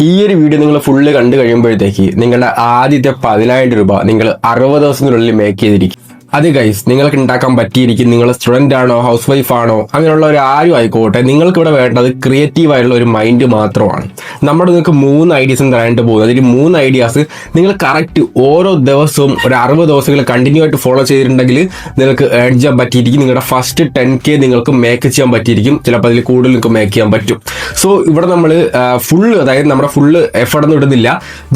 ഈ ഒരു വീഡിയോ നിങ്ങൾ ഫുള്ള് കണ്ടു കഴിയുമ്പോഴത്തേക്ക് നിങ്ങളുടെ ആദ്യത്തെ 10,000 രൂപ നിങ്ങൾ 60 ദിവസത്തിനുള്ളിൽ മേക്ക് ചെയ്തിരിക്കും. അത് ഗൈസ് നിങ്ങൾക്ക് ഉണ്ടാക്കാൻ പറ്റിയിരിക്കും. നിങ്ങൾ സ്റ്റുഡന്റ് ആണോ, ഹൗസ് വൈഫ് ആണോ, അങ്ങനെയുള്ള ഒരു ആരും ആയിക്കോട്ടെ, നിങ്ങൾക്ക് ഇവിടെ വേണ്ടത് ക്രിയേറ്റീവ് ആയിട്ടുള്ള ഒരു മൈൻഡ് മാത്രമാണ്. നമ്മുടെ നിങ്ങൾക്ക് 3 ഐഡിയാസും തരാനായിട്ട് പോകുന്നത്. അതിൽ 3 ഐഡിയാസ് നിങ്ങൾ കറക്റ്റ് ഓരോ ദിവസവും ഒരു 60 ദിവസങ്ങൾ കണ്ടിന്യൂ ആയിട്ട് ഫോളോ ചെയ്തിട്ടുണ്ടെങ്കിൽ നിങ്ങൾക്ക് ഏൺ ചെയ്യാൻ പറ്റിയിരിക്കും. നിങ്ങളുടെ ഫസ്റ്റ് 10K നിങ്ങൾക്ക് മേക്ക് ചെയ്യാൻ പറ്റിയിരിക്കും. ചിലപ്പോൾ അതിൽ കൂടുതൽ നിങ്ങൾക്ക് മേക്ക് ചെയ്യാൻ പറ്റും. സോ ഇവിടെ നമ്മൾ ഫുള്ള്, അതായത് നമ്മുടെ ഫുള്ള് എഫർട്ടൊന്നും ഇടുന്നില്ല.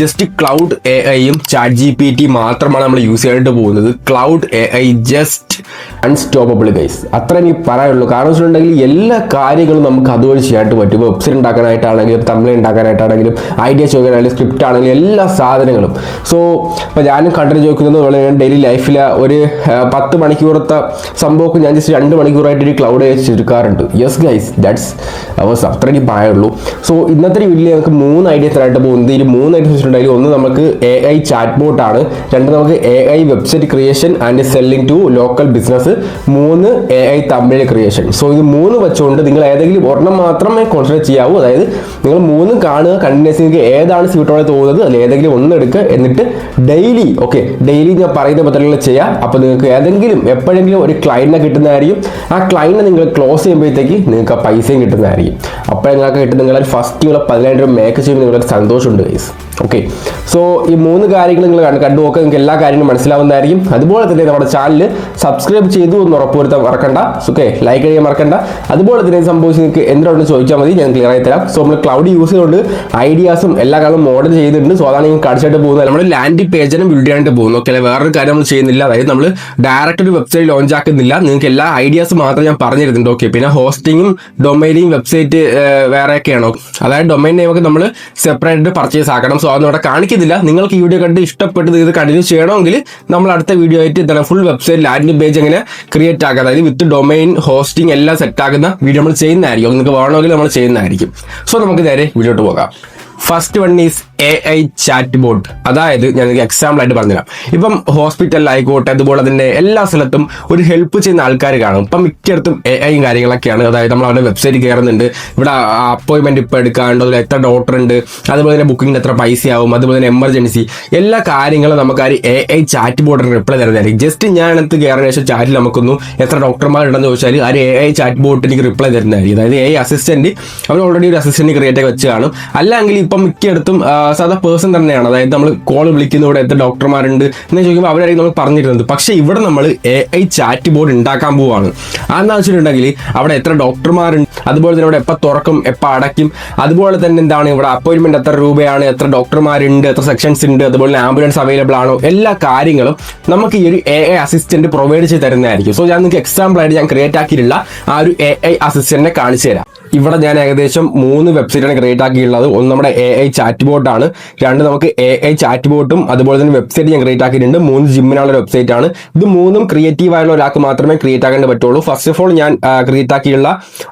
Just cloud AI chat GPT മാത്രമാണ് നമ്മൾ യൂസ് ചെയ്യാനായിട്ട് പോകുന്നത്. Cloud AI just unstoppable guys, അത്രയും ഈ പറയാനുള്ളൂ. കാരണം വെച്ചിട്ടുണ്ടെങ്കിൽ എല്ലാ കാര്യങ്ങളും നമുക്ക് അതുവഴി ചെയ്യാനായിട്ട് പറ്റും. വെബ്സൈറ്റ് ഉണ്ടാക്കാനായിട്ടാണെങ്കിലും, തമിഴ് ഉണ്ടാക്കാനായിട്ടാണെങ്കിലും, ഐഡിയ ചോദിക്കാനാണെങ്കിലും, സ്ക്രിപ്റ്റ് ആണെങ്കിലും, എല്ലാ സാധനങ്ങളും. സോ ഇപ്പോൾ ഞാനും കണ്ടന്റ് ചോദിക്കുന്നത് പോലെ ഡെയിലി ലൈഫിൽ ഒരു 10 മണിക്കൂറത്തെ സംഭവമൊക്കെ ഞാൻ ജസ്റ്റ് 2 മണിക്കൂറായിട്ട് ഒരു ക്ലൗഡ് AI ചുരുക്കാറുണ്ട്. യെസ് ഗൈസ്, ദാറ്റ്സ് അവസ്, അത്രയും പറയാനുള്ളൂ. സോ ഇന്നത്തെ വീഡിയോയിൽ നമുക്ക് 3 ഐഡിയാസ് ആയിട്ട് പോകുന്നത്. ഈ 3 ഐഡിയാസ് വെച്ചിട്ടുണ്ടെങ്കിൽ ഒന്ന് നമുക്ക് AI ചാറ്റ് ബോട്ട് ആണ്, 2 നമുക്ക് AI website creation and selling to local business, 3 AI Tamil creation. So ഇത് 3 വെച്ചുകൊണ്ട് നിങ്ങൾ ഏതെങ്കിലും ഒരെണ്ണം മാത്രമേ കോൺസെൻട്രേറ്റ് ചെയ്യാവൂ. അതായത് നിങ്ങൾ 3 കാണുക, കണ്ടിന്യൂസ് നിങ്ങൾക്ക് ഏതാണ് സ്യൂട്ടബിൾ തോന്നുന്നത് അതിൽ ഏതെങ്കിലും ഒന്ന് എടുക്കുക. എന്നിട്ട് ഡെയിലി ഡെയിലി ഞാൻ പറയുന്ന പദ്ധതികൾ ചെയ്യാം. അപ്പോൾ നിങ്ങൾക്ക് ഏതെങ്കിലും എപ്പോഴെങ്കിലും ഒരു ക്ലയന്റിനെ കിട്ടുന്നതായിരിക്കും. ആ ക്ലയന്റിനെ നിങ്ങൾ ക്ലോസ് ചെയ്യുമ്പോഴത്തേക്ക് നിങ്ങൾക്ക് ആ പൈസയും കിട്ടുന്നതായിരിക്കും. അപ്പോൾ നിങ്ങൾക്ക് കിട്ടും, നിങ്ങളെ ഫസ്റ്റ് നിങ്ങൾ 10,000 രൂപ മേക്ക് ചെയ്യുമ്പോൾ നിങ്ങൾക്ക് സന്തോഷമുണ്ട് ഗൈസ്. ഓക്കെ, സോ ഈ 3 കാര്യങ്ങൾ നിങ്ങൾ കണ്ടു നോക്കുക, നിങ്ങൾക്ക് എല്ലാ കാര്യങ്ങളും മനസ്സിലാവുന്നതായിരിക്കും. അതുപോലെ തന്നെ നമ്മുടെ ചാനൽ സബ്സ്ക്രൈബ് ചെയ്തു എന്ന് ഉറപ്പുവരുത്താൻ മറക്കണ്ട. ഓക്കെ, ലൈക്ക് ചെയ്യാൻ മറക്കണ്ട. അതുപോലെ തന്നെ സംഭവിച്ച് നിങ്ങൾക്ക് എന്തുകൊണ്ടെന്ന് ചോദിച്ചാൽ മതി, ഞാൻ ക്ലിയർ ആയി തരാം. സോ നമ്മൾ ക്ലൗഡ് യൂസ് ചെയ്തുകൊണ്ട് ഐഡിയാസും എല്ലാ കാലവും മോഡൽ ചെയ്തിട്ടുണ്ട്. സോ അതാണ് നിങ്ങൾ കാണിച്ചായിട്ട് പോകുന്നത്. നമ്മൾ ലാൻഡിംഗ് പേജിനും ബിൽഡ് ചെയ്യാനായിട്ട് പോകുന്നു. ഓക്കെ, വേറൊരു കാര്യം നമ്മൾ ചെയ്യുന്നില്ല. അതായത് നമ്മൾ ഡയറക്റ്റ് ഒരു വെബ്സൈറ്റ് ലോഞ്ച് ആക്കുന്നില്ല. നിങ്ങൾക്ക് എല്ലാ ഐഡിയാസ് മാത്രം ഞാൻ പറഞ്ഞിരുന്നുണ്ട്. ഓക്കെ, പിന്നെ ഹോസ്റ്റിങ്ങും ഡൊമൈനും വെബ്സൈറ്റ് വേറെയൊക്കെയാണോ, അതായത് ഡൊമൈൻ നെയിമൊക്കെ നമ്മൾ സെപ്പറേറ്റ് പർച്ചേസ് ആക്കണം. സോ അതൊന്നും അവിടെ കാണിക്കുന്നില്ല. നിങ്ങൾക്ക് ഈ വീഡിയോ കണ്ട് ഇഷ്ടപ്പെട്ട് ഇത് കണ്ടിന്യൂ ചെയ്യണമെങ്കിൽ നമ്മൾ അടുത്ത വീഡിയോ ആയിട്ട് ഇതാണ് ഫുൾ വെബ്സൈറ്റ് ലാൻഡിംഗ് പേജ് എങ്ങനെ ക്രിയേറ്റ് ആക്കുക, അതായത് വിത്ത് ഡൊമൈൻ ഹോസ്റ്റിംഗ് എല്ലാം സെറ്റ് ആക്കുന്ന വീഡിയോ നമ്മൾ ചെയ്യുന്നതായിരിക്കും. നിങ്ങൾക്ക് വേണമെങ്കിൽ നമ്മൾ ചെയ്യുന്നതായിരിക്കും. സോ നമുക്ക് നേരെ വീഡിയോട്ട് പോകാം. First one is AI chat bot. അതായത് ഞാൻ എക്സാമ്പിൾ ആയിട്ട് പറഞ്ഞുതരാം. ഇപ്പം ഹോസ്പിറ്റലിലായിക്കോട്ടെ, അതുപോലെ തന്നെ എല്ലാ സ്ഥലത്തും ഒരു ഹെൽപ്പ് ചെയ്യുന്ന ആൾക്കാർ കാണും. ഇപ്പം മിക്കയിടത്തും AI കാര്യങ്ങളൊക്കെയാണ്. അതായത് നമ്മൾ അവരുടെ വെബ്സൈറ്റ് കയറുന്നുണ്ട്, ഇവിടെ അപ്പോയിൻമെന്റ് ഇപ്പോൾ എടുക്കാണ്ട്, അതിൽ എത്ര ഡോക്ടർ ഉണ്ട്, അതുപോലെ തന്നെ ബുക്കിങ്ങിന് എത്ര പൈസയാവും, അതുപോലെ തന്നെ എമർജൻസി എല്ലാ കാര്യങ്ങളും നമുക്ക് ആ AI ചാറ്റ് ബോട്ടിന് റിപ്ലൈ തരുന്നതായിരിക്കും. ജസ്റ്റ് ഞാൻ അടുത്ത് കയറിയ ശേഷം ചാറ്റിൽ നമുക്കൊന്നു എത്ര ഡോക്ടർമാരുണ്ടെന്ന് ചോദിച്ചാൽ ആ AI ചാറ്റ് ബോട്ട് എനിക്ക് റിപ്ലൈ തരുന്നതായിരിക്കും. അതായത് AI അസിസ്റ്റന്റ്, അവർ ഓൾറെഡി ഒരു അസിസ്റ്റന്റ് ക്രിയേറ്റ് ആക്കി വെച്ച് കാണും. അല്ലെങ്കിൽ ഇപ്പം മിക്കയിടത്തും സാധാ പേഴ്സൺ തന്നെയാണ്. അതായത് നമ്മൾ കോൾ വിളിക്കുന്ന ഇവിടെ എത്ര ഡോക്ടർമാരുണ്ട് എന്ന് ചോദിക്കുമ്പോൾ അവരായിരിക്കും നമ്മൾ പറഞ്ഞിരുന്നത്. പക്ഷേ ഇവിടെ നമ്മൾ AI ചാറ്റ് ബോർഡ് ഉണ്ടാക്കാൻ പോവുകയാണ്. അതെന്ന് വെച്ചിട്ടുണ്ടെങ്കിൽ അവിടെ എത്ര ഡോക്ടർമാരുണ്ട്, അതുപോലെ തന്നെ ഇവിടെ എപ്പോൾ തുറക്കും, എപ്പോൾ അടയ്ക്കും, അതുപോലെ തന്നെ എന്താണ് ഇവിടെ അപ്പോയിൻമെന്റ് എത്ര രൂപയാണ്, എത്ര ഡോക്ടർമാരുണ്ട്, എത്ര സെക്ഷൻസ് ഉണ്ട്, അതുപോലെ തന്നെ ആംബുലൻസ് അവൈലബിൾ ആണോ, എല്ലാ കാര്യങ്ങളും നമുക്ക് ഈ ഒരു AI അസിസ്റ്റന്റ് പ്രൊവൈഡ് ചെയ്ത് തരുന്നതായിരിക്കും. സോ ഞാൻ നിങ്ങൾക്ക് എക്സാമ്പിൾ ആയിട്ട് ഞാൻ ക്രിയേറ്റ് ആക്കിയിട്ടുള്ള ആ ഒരു AI അസിസ്റ്റന്റിനെ കാണിച്ചു തരാം. ഇവിടെ ഞാൻ ഏകദേശം 3 വെബ്സൈറ്റാണ് ക്രിയേറ്റ് ആക്കിയിട്ടുള്ളത്. ഒന്ന് നമ്മുടെ AI ചാറ്റ് ബോട്ടാണ്, 2 നമുക്ക് AI ചാറ്റ് ബോട്ടും അതുപോലെ തന്നെ വെബ്സൈറ്റ് ഞാൻ ക്രിയേറ്റ് ആക്കിയിട്ടുണ്ട്. 3 ജിമ്മിനുള്ള വെബ്സൈറ്റ് ആണ്. ഇത് 3ഉം ക്രിയേറ്റീവ് ആയുള്ള ഒരാൾക്ക് മാത്രമേ ക്രിയേറ്റ് ആക്കേണ്ടി പറ്റുള്ളൂ. ഫസ്റ്റ് ഓഫ് ഓൾ ഞാൻ ക്രിയേറ്റ് ആക്കിയുള്ള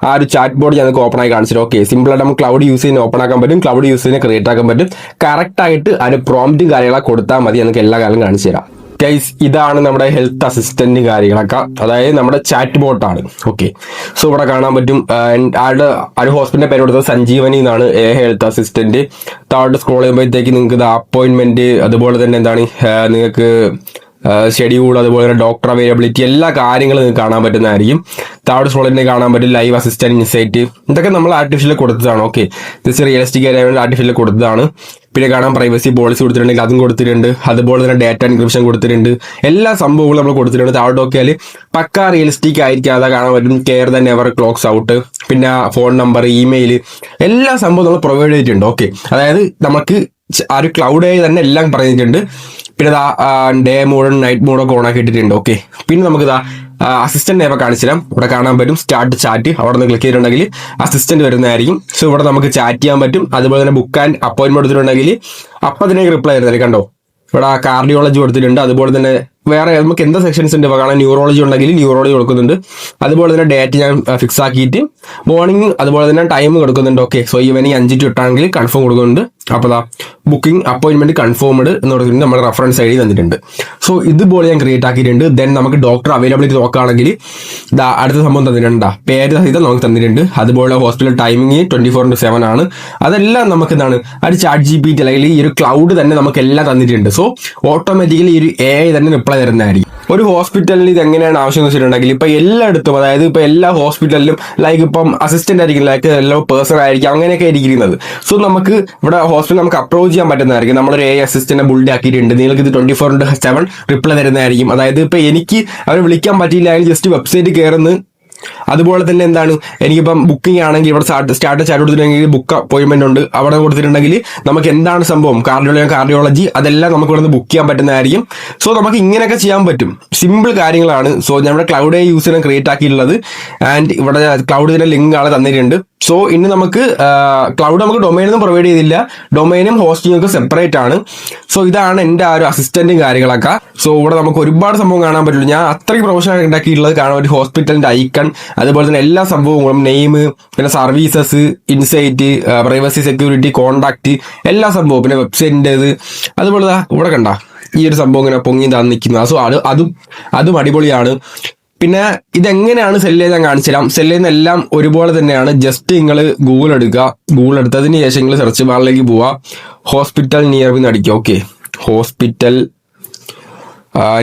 ആ ഒരു ചാറ്റ് ബോർഡ് ഞങ്ങൾക്ക് ഓപ്പൺ ആയി കാണിച്ചിട്ട്. ഓക്കെ, സിമ്പിളായിട്ട് നമുക്ക് ക്ലൗഡ് യൂസ് ചെയ്യുന്ന ഓപ്പൺ ആക്കാൻ പറ്റും, ക്ലൗഡ് യൂസ് ചെയ്യുന്ന ക്രിയേറ്റ് ആക്കാൻ പറ്റും. കറക്റ്റ് ആയിട്ട് അതിന് പ്രോംപ്റ്റും കാര്യങ്ങളൊക്കെ കൊടുത്താൽ മതി. നമുക്ക് എല്ലാ കാലം കാണിച്ചു തരാം. ഗൈസ്, ഇതാണ് നമ്മുടെ ഹെൽത്ത് അസിസ്റ്റന്റ് കാര്യങ്ങളൊക്കെ, അതായത് നമ്മുടെ ചാറ്റ് ബോട്ടാണ്. ഓക്കെ, സോ ഇവിടെ കാണാൻ പറ്റും ആളുടെ ഒരു ഹോസ്പിറ്റലിന്റെ പേര് കൊടുത്തത് സഞ്ജീവനി എന്നാണ് ഹെൽത്ത് അസിസ്റ്റന്റ്. താഴോട്ട് സ്ക്രോൾ ചെയ്യുമ്പോഴത്തേക്ക് നിങ്ങൾക്ക് ഇത് അപ്പോയിന്റ്മെന്റ്, അതുപോലെ തന്നെ എന്താണ് നിങ്ങൾക്ക് ഷെഡ്യൂൾ, അതുപോലെ തന്നെ ഡോക്ടർ അവൈലബിലിറ്റി എല്ലാ കാര്യങ്ങളും നിങ്ങൾക്ക് കാണാൻ പറ്റുന്നതായിരിക്കും. താഴോട്ട് സ്ക്രോൾ ചെയ്യുന്നത് കാണാൻ പറ്റും ലൈവ് അസിസ്റ്റന്റ് ഇൻസൈറ്റ്, ഇതൊക്കെ നമ്മൾ ആർട്ടിഫിഷ്യൽ കൊടുത്തതാണ്. ഓക്കെ, ജസ്റ്റ് റിയലിസ്റ്റിക് ആയിട്ട് ആർട്ടിഫിഷ്യൽ കൊടുത്തതാണ്. പിന്നെ കാണാൻ പ്രൈവസി പോളിസി കൊടുത്തിട്ടുണ്ടെങ്കിൽ അതും കൊടുത്തിട്ടുണ്ട്, അതുപോലെ തന്നെ ഡാറ്റ എൻക്രിപ്ഷൻ കൊടുത്തിട്ടുണ്ട്, എല്ലാ സംഭവങ്ങളും നമ്മൾ കൊടുത്തിട്ടുണ്ട്. താഴോട്ട് നോക്കിയാൽ പക്ക റിയലിസ്റ്റിക് ആയിരിക്കും, അതാ കാണാൻ പറ്റും. Care the never clocks out, പിന്നെ ഫോൺ നമ്പർ, ഇമെയിൽ, എല്ലാ സംഭവം നമ്മൾ പ്രൊവൈഡ് ചെയ്തിട്ടുണ്ട്. ഓക്കെ, അതായത് നമുക്ക് ആ ഒരു ക്ലൗഡ് ആയി തന്നെ എല്ലാം പറഞ്ഞിട്ടുണ്ട്. പിന്നെ ഡേ മോഡും നൈറ്റ് മോഡൊക്കെ ഓൺ ആക്കി ഇട്ടിട്ടുണ്ട്. ഓക്കെ, പിന്നെ നമുക്ക് അസിസ്റ്റന്റ് നേരെ കാണിച്ചു തരാം. ഇവിടെ കാണാൻ പറ്റും സ്റ്റാർട്ട് ചാറ്റ്, അവിടെ നിന്ന് ക്ലിക്ക് ചെയ്തിട്ടുണ്ടെങ്കിൽ അസിസ്റ്റന്റ് വരുന്നതായിരിക്കും. സോ ഇവിടെ നമുക്ക് ചാറ്റ് ചെയ്യാൻ പറ്റും. അതുപോലെ തന്നെ ബുക്ക് ആൻഡ് അപ്പോയിന്റ്മെന്റ് എടുത്തിട്ടുണ്ടെങ്കിൽ അപ്പം തന്നെ റിപ്ലൈ വരുന്നത് കണ്ടോ. ഇവിടെ കാർഡിയോളജി കൊടുത്തിട്ടുണ്ട്, അതുപോലെ തന്നെ വേറെ നമുക്ക് എന്താ സെക്ഷൻസ് ഉണ്ട് കാരണം ന്യൂറോളജി ഉണ്ടെങ്കിൽ ന്യൂറോളജി കൊടുക്കുന്നുണ്ട്. അതുപോലെ തന്നെ ഡേറ്റ് ഞാൻ ഫിക്സ് ആക്കിയിട്ട് മോർണിംഗ് അതുപോലെ തന്നെ ടൈം കൊടുക്കുന്നുണ്ട്. ഓക്കെ, സോ ഈവനിങ് 5 to 8 ആണെങ്കിൽ കൺഫേം കൊടുക്കുന്നുണ്ട്. അപ്പോൾ ബുക്കിംഗ് അപ്പോയിന്റ്മെന്റ് കൺഫേംഡ് എന്ന് പറഞ്ഞിട്ട് നമ്മുടെ റെഫറൻസ് ഐ ഡി തന്നിട്ടുണ്ട്. സോ ഇതുപോലെ ഞാൻ ക്രിയേറ്റ് ആക്കിയിട്ടുണ്ട്. ദെൻ നമുക്ക് ഡോക്ടർ അവൈലബിലിറ്റി നോക്കുകയാണെങ്കിൽ അടുത്ത സംഭവം തന്നിട്ടുണ്ട്, പേര് സഹിതം നമുക്ക് തന്നിട്ടുണ്ട്. അതുപോലെ ഹോസ്പിറ്റൽ ടൈമിംഗ് 24/7 ആണ്. അതെല്ലാം നമുക്ക് എന്താണ് ഒരു ChatGPT അല്ലെങ്കിൽ ഈ ഒരു ക്ലൗഡ് തന്നെ നമുക്ക് എല്ലാം തന്നിട്ടുണ്ട്. സോ ഓട്ടോമാറ്റിക്കലി ഈ ഒരു AI തന്നെ റിപ്ലൈ തരുന്നതായിരിക്കും. ഒരു ഹോസ്പിറ്റലിൽ ഇത് എങ്ങനെയാണ് ആവശ്യം എന്ന് വെച്ചിട്ടുണ്ടെങ്കിൽ ഇപ്പൊ എല്ലായിടത്തും, അതായത് ഇപ്പൊ എല്ലാ ഹോസ്പിറ്റലിലും ലൈക്ക് ഇപ്പം അസിസ്റ്റന്റ് ആയിരിക്കും, ലൈക്ക് എല്ലാ പേഴ്സൺ ആയിരിക്കും, അങ്ങനെയൊക്കെ ഇരിക്കുന്നത്. സോ നമുക്ക് ഇവിടെ ഹോസ്പിറ്റൽ നമുക്ക് അപ്രോച്ച് ചെയ്യാൻ പറ്റുന്നതായിരിക്കും. നമ്മളൊരു AI അസിസ്റ്റന്റ് ബിൽഡ് ആക്കിയിട്ടുണ്ട്. നിങ്ങൾക്ക് ഇത് 24/7 റിപ്ലൈ തരുന്നതായിരിക്കും. അതായത് ഇപ്പൊ എനിക്ക് അവരെ വിളിക്കാൻ പറ്റിയില്ല, ജസ്റ്റ് വെബ്സൈറ്റ് കയറുന്നു. അതുപോലെ തന്നെ എന്താണ് എനിക്കിപ്പം ബുക്കിംഗ് ആണെങ്കിൽ ഇവിടെ സ്റ്റാർട്ട് ചാറ്റ് കൊടുത്തിട്ടുണ്ടെങ്കിൽ ബുക്ക് അപ്പോയിന്റ്മെന്റ് ഉണ്ട്, അവിടെ കൊടുത്തിട്ടുണ്ടെങ്കിൽ നമുക്ക് എന്താണ് സംഭവം കാർഡിയോളജി അതെല്ലാം നമുക്ക് ഇവിടെ നിന്ന് ബുക്ക് ചെയ്യാൻ പറ്റുന്നതായിരിക്കും. സോ നമുക്ക് ഇങ്ങനെയൊക്കെ ചെയ്യാൻ പറ്റും, സിമ്പിൾ കാര്യങ്ങളാണ്. സോ നമ്മുടെ ക്ലൗഡ് യൂസ് ചെയ്യാൻ ക്രിയേറ്റ് ആക്കിയിട്ടുള്ളത് ആൻഡ് ഇവിടെ ക്ലൗഡിന്റെ ലിങ്ക് ആണ് തന്നിട്ടുണ്ട്. സോ ഇനി നമുക്ക് ക്ലൗഡ് നമുക്ക് ഡൊമൈനൊന്നും പ്രൊവൈഡ് ചെയ്തില്ല, ഡൊമൈനും ഹോസ്റ്റിംഗ് ഒക്കെ സെപ്പറേറ്റ് ആണ്. സോ ഇതാണ് എൻ്റെ ആ ഒരു അസിസ്റ്റന്റും കാര്യങ്ങളൊക്കെ. സോ ഇവിടെ നമുക്ക് ഒരുപാട് സംഭവം കാണാൻ പറ്റുള്ളൂ. ഞാൻ അത്രയും പ്രൊഫഷണൽ ഉണ്ടാക്കിയിട്ടുള്ളത് കാണാൻ ഒരു ഹോസ്പിറ്റലിന്റെ ഐക്കൺ, അതുപോലെ തന്നെ എല്ലാ സംഭവങ്ങളും നെയിം, പിന്നെ services, insight, privacy, security, contact, എല്ലാ സംഭവവും, പിന്നെ വെബ്സൈറ്റിൻ്റെ ഇത്. അതുപോലെ ഇവിടെ കണ്ട ഈ ഒരു സംഭവം ഇങ്ങനെ പൊങ്ങി നിൽക്കുന്നത്. സോ അതും അടിപൊളിയാണ്. പിന്നെ ഇതെങ്ങനെയാണ് സെല്ല് ചെയ്ത് ഞാൻ കാണിച്ചു തരാം. സെല്ല് ചെയ്യുന്ന എല്ലാം ഒരുപോലെ തന്നെയാണ്. ജസ്റ്റ് നിങ്ങൾ ഗൂഗിൾ എടുക്കുക, ഗൂഗിൾ എടുത്തതിന് ശേഷം നിങ്ങൾ സെർച്ച് ബാറിലേക്ക് പോവുക, ഹോസ്പിറ്റൽ നിയർ മീ അടിക്കുക. ഓക്കെ, ഹോസ്പിറ്റൽ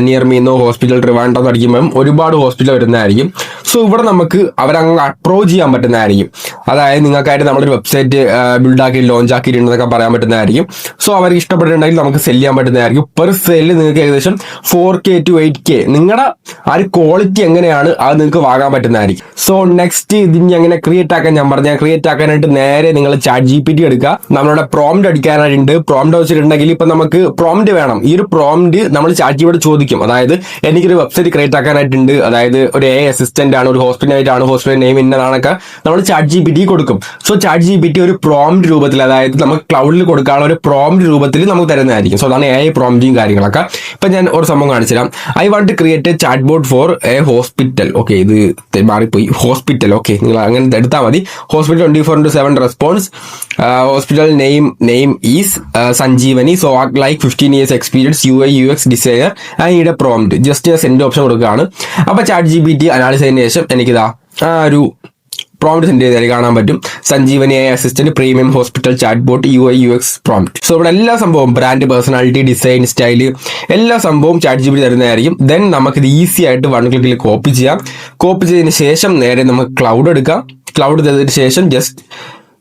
നിയർ മീന്നോ ഹോസ്പിറ്റൽ ട്രിവാൻഡ്രം അടിക്കുമ്പം ഒരുപാട് ഹോസ്പിറ്റൽ വരുന്നതായിരിക്കും. സോ ഇവിടെ നമുക്ക് അവരങ്ങ് അപ്രോച്ച് ചെയ്യാൻ പറ്റുന്നതായിരിക്കും. അതായത് നിങ്ങൾക്കായിട്ട് നമ്മളൊരു വെബ്സൈറ്റ് ബിൽഡാക്കി ലോഞ്ച് ആക്കിയിട്ടുണ്ടെന്നൊക്കെ പറയാൻ പറ്റുന്നതായിരിക്കും. സോ അവർക്ക് ഇഷ്ടപ്പെട്ടിട്ടുണ്ടെങ്കിൽ നമുക്ക് സെല് ചെയ്യാൻ പറ്റുന്നതായിരിക്കും. പെർ സെല്ല് നിങ്ങൾക്ക് ഏകദേശം 4K to 8K നിങ്ങളുടെ ആ ഒരു ക്വാളിറ്റി എങ്ങനെയാണ് അത് നിങ്ങൾക്ക് വാങ്ങാൻ പറ്റുന്നതായിരിക്കും. സോ നെക്സ്റ്റ് ഇതിന് എങ്ങനെ ക്രിയേറ്റ് ആക്കാൻ ഞാൻ പറഞ്ഞ ക്രിയേറ്റ് ആക്കാനായിട്ട് നേരെ നിങ്ങൾ ChatGPT എടുക്കുക. നമ്മളുടെ പ്രോംപ്റ്റ് അടിക്കാനായിട്ടുണ്ട്. പ്രോംപ്റ്റ് വെച്ചിട്ടുണ്ടെങ്കിൽ ഇപ്പൊ നമുക്ക് പ്രോംപ്റ്റ് വേണം. ഈ ഒരു പ്രോംപ്റ്റ് നമ്മൾ ChatGPT ചോദിക്കും. അതായത് എനിക്കൊരു വെബ്സൈറ്റ് ക്രിയേറ്റ് ആക്കാനായിട്ടുണ്ട്, അതായത് ഒരു AI അസിസ്റ്റന്റ് ആണ്, ഒരു ഹോസ്പിറ്റലായിട്ടാണ്, ഹോസ്പിറ്റൽ നെയിം ഇന്നതാണൊക്കെ നമ്മൾ ChatGPT കൊടുക്കും. സോ ChatGPT ഒരു പ്രോംപ്റ്റ് രൂപത്തിൽ, അതായത് നമുക്ക് ക്ലൗഡിൽ കൊടുക്കാനുള്ള ഒരു പ്രോംപ്റ്റ് രൂപത്തിൽ നമുക്ക് തരുന്നതായിരിക്കും. സോ അതാണ് AI പ്രോംപ്റ്റും കാര്യങ്ങളൊക്കെ. ഇപ്പൊ ഞാൻ ഒരു സംഭവം കാണിച്ചു തരാം. I want to create a chat bot for a hospital. Okay, ഇത് മാറിപ്പോയി, ഹോസ്പിറ്റൽ. ഓക്കെ, നിങ്ങൾ അങ്ങനെ എടുത്താൽ മതി. Hospital 24/7 response, hospital name is Sanjeevani. So like 15 years experience, UI/UX designer. അതിന്റെ പ്രോംപ്റ്റ് ജസ്റ്റ് സെൻഡ് ഓപ്ഷൻ കൊടുക്കുകയാണ്. അപ്പൊ ChatGPT അനാലിസ് ചെയ്തതിനു ശേഷം എനിക്കിതാ ഒരു പ്രോംപ്റ്റ് സെൻഡ് ചെയ്താൽ കാണാൻ പറ്റും. Sanjeevani AI assistant premium hospital chat bot UI/UX prompt. So ഇവിടെ എല്ലാ സംഭവം ബ്രാൻഡ്, പേഴ്സണാലിറ്റി, ഡിസൈൻ, സ്റ്റൈല് എല്ലാ സംഭവം ChatGPT തരുന്നതായിരിക്കും. ദെൻ നമുക്കിത് ഈസി ആയിട്ട് 1 ക്ലിക്കിൽ കോപ്പി ചെയ്യാം. കോപ്പി ചെയ്തതിന് ശേഷം നേരെ നമുക്ക് ക്ലൗഡ് എടുക്കാം. ക്ലൗഡ് ചെയ്തതിന് ശേഷം ജസ്റ്റ്